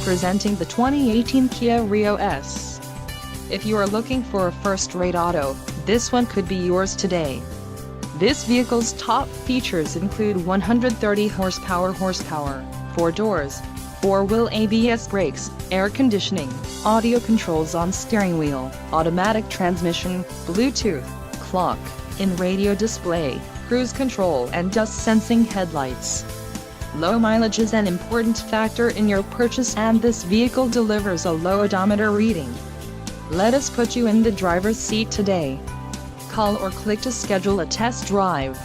presenting the 2018 Kia Rio S. If you are looking for a first-rate auto, this one could be yours today. This vehicle's top features include 130 horsepower, 4 doors, 4-wheel ABS brakes, air conditioning, audio controls on steering wheel, automatic transmission, Bluetooth, clock, in-radio display, cruise control and dust sensing headlights. Low mileage is an important factor in your purchase, and this vehicle delivers a low odometer reading. Let us put you in the driver's seat today. Call or click to schedule a test drive.